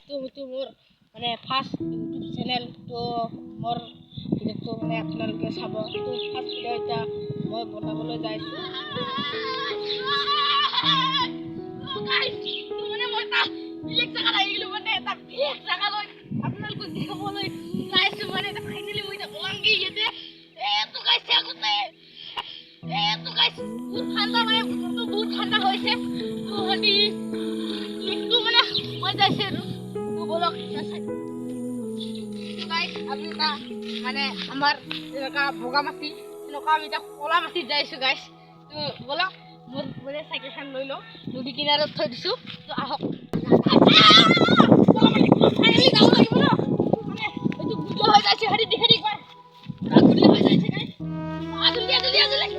তো মোৰ মানে ফাৰ্ষ্ট ইউটিউব চেনেল তো মোৰ ভিডিঅ'টো মানে আপোনালোকে চাব। তো ফাৰ্ষ্ট ভিডিঅ' এটা মই বনাবলৈ যাইছোঁ। মানে মই এটা বেলেগ জেগাত আহি গ'লোঁ, মানে এটা বেলেগ জেগালৈ আপোনালোকক দেখাবলৈ যাইছোঁ। মানে এটা ফাইনেলি মই এতিয়া ওলামগৈ ইয়াতে। এইটো গাইছে আগতে এইটো গাইছে বহুত ঠাণ্ডা, মানে বতৰটো বহুত ঠাণ্ডা হৈছে। তো হেৰি একটু মানে মই যাইছে আৰু বলক আমি এটা মানে আমাৰ এনেকুৱা বগা মাটি এনেকুৱা আমি এতিয়া ক'লা মাটিত যাইছোঁ গাইছ। তো বলক মোৰ মানে চাইকেলখন লৈ লওঁ, নদী কিনাৰত থৈ দিছোঁ। তো আহক ফাইনেলি যাব লাগিব ন, মানে এইটো গুড হৈ যাইছে। হেৰি দেখি একবাৰ পুৰা গুড হৈ যাইছে গাইছ। জলদি জলদি জলদি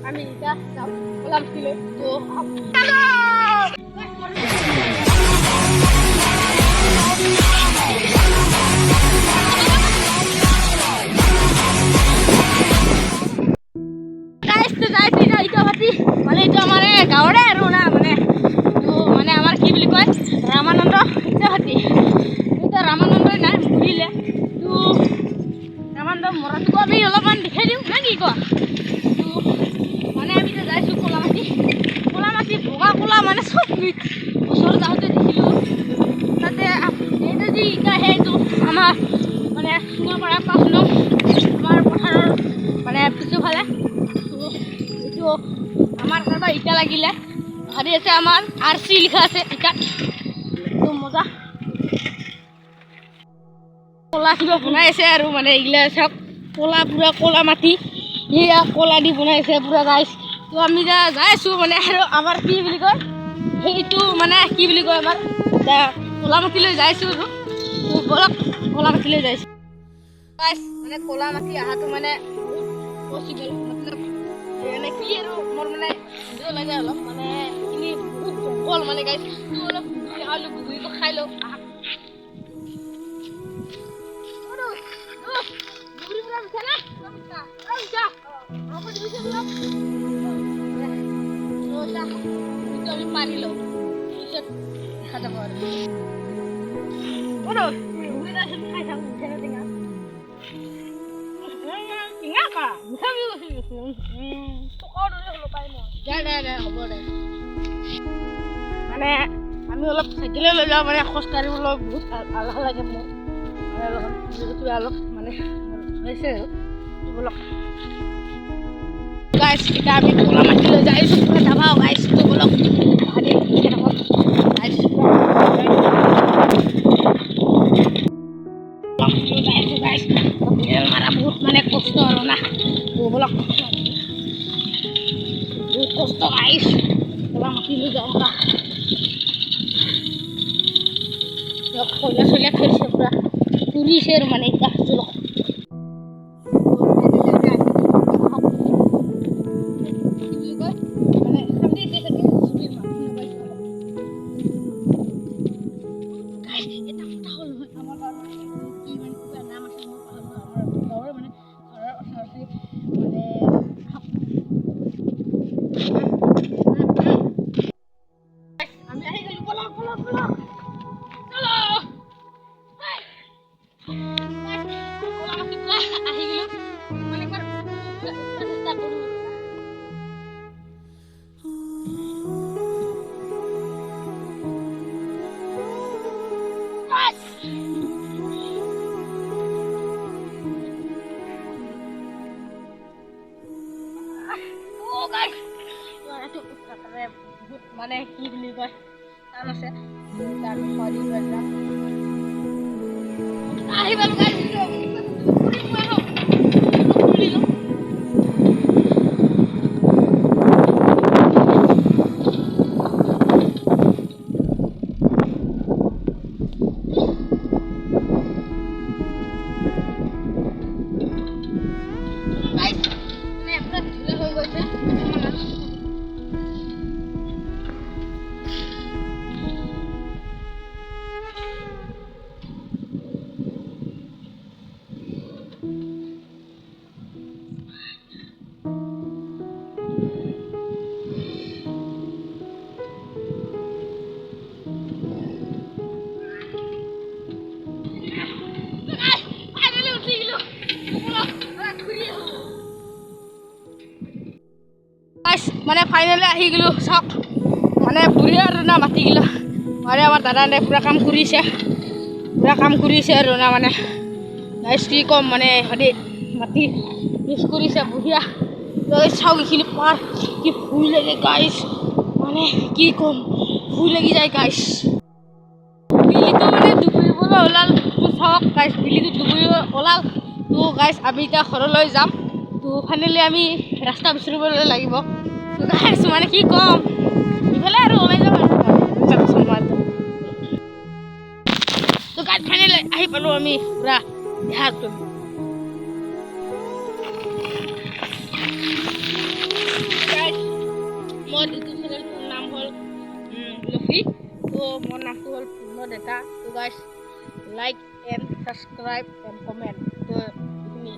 আমি এতিয়া যাম ওলাম কিলৈ। তো মানে এইটো আমাৰ গাঁৱৰে আৰু না, মানে মানে আমাৰ কি বুলি কয় ৰামানন্দ ইটাভাটি। এতিয়া ৰামানন্দই নাই, মৰিলে। তো ৰামানন্দ মৰাটোকো আমি অলপমান দেখাই দিওঁ নে কি কোৱা? তো মানে আমি এতিয়া যাইছোঁ ক'লা মাটি বগা ক'লা, মানে চব ওচৰত যাওঁতে দেখিলোঁ তাতে এইটো যি ইটা সেইটো আমাৰ মানে চুঙাপাৰা পাছনো আমাৰ পথাৰৰ মানে পিছফালে। তো আমাৰ কাৰোবাৰ ইটা লাগিলে ভাবি আছে আমাৰ RC লিখা আছে ইটাত। তো মজা ক'লা কিবা বনাইছে আৰু মানে এইগিলা চাওক ক'লা, পুৰা ক'লা মাটি সেয়া ক'লা দি বনাইছে পুৰা গাইছ। তো আমি যাই আছোঁ মানে আৰু আমাৰ কি বুলি কয় সেইটো মানে কি বুলি কয় আমাৰ ক'লা মাটিলৈ যাইছোঁ আৰু। তো বলক ক'লা মাটিলৈ যাইছোঁ গাইছ। মানে ক'লা মাটি অহাটো মানে পচিবল, মতলব মানে কি আৰু মোৰ মানে ভিডিঅ' লাগে অলপ, মানে এইখিনি বহুত জংঘল মানে গাইছ। তো অলপ আলু বুগুৰিটো খাই লওঁ। আমি পাৰি লওঁ পিছত দেখা যাব আৰু খাই থাকোঁ হ'ব দে। মানে আমি অলপ চাইকেলে লৈ যাওঁ, মানে খোজ কাঢ়িবলৈ বহুত এলাহ লাগে মোৰ, মানে অলপ মানে হৈছে আৰু বলক গাইছ। এতিয়া আমি ক'লা মাটিলৈ যাইছোঁ, পুৰা যাবা গাইছ। তো বলক মাৰা বহুত মানে কষ্ট আৰু না। তো বলক বহুত কষ্ট গাইছ ক'লা মাটিলৈ যাওঁগা। কয়লা চয়লা থৈছে পুৰা পুৰিছে আৰু মানে এতিয়া জলক মানে কি বুলি কয় টান আছে তাৰ সৰি আহিবা মানে ফাইনেলি আহি গ'লোঁ চাওক মানে বুঢ়ী আৰু না মাতি গ'লোঁ মানে আমাৰ দাদাহঁতে পূৰা কাম কৰিছে আৰু না মানে গাইছ কি ক'ম মানে সিহঁতে মাটি ইউজ কৰিছে বঢ়িয়া চাওক এইখিনি পাৰ কি ভুই লাগে গাইছ মানে কি ক'ম ভুই লাগি যায় গাইছ বিলিটো মানে ডুবিবলৈ ওলাল তো চাওক গাইছ বিলিটো ডুবিব ওলাল তো গাইছ আমি এতিয়া ঘৰলৈ যাম তো ফাইনেলি আমি ৰাস্তা বিচাৰিবলৈ লাগিব তো গাইছ মানে কি ক'ম ইফালে আৰু ওলাই যাম আৰু তো গাইছ ফাইনেলি আহি পালোঁ আমি পূৰা দেহাটো মোৰ ইউটিউব চেনেলটোৰ নাম হ'ল লফি তো মোৰ নামটো হ'ল পূৰ্ণ ডেটা তো গাইছ like and subscribe and comment তো এইখিনি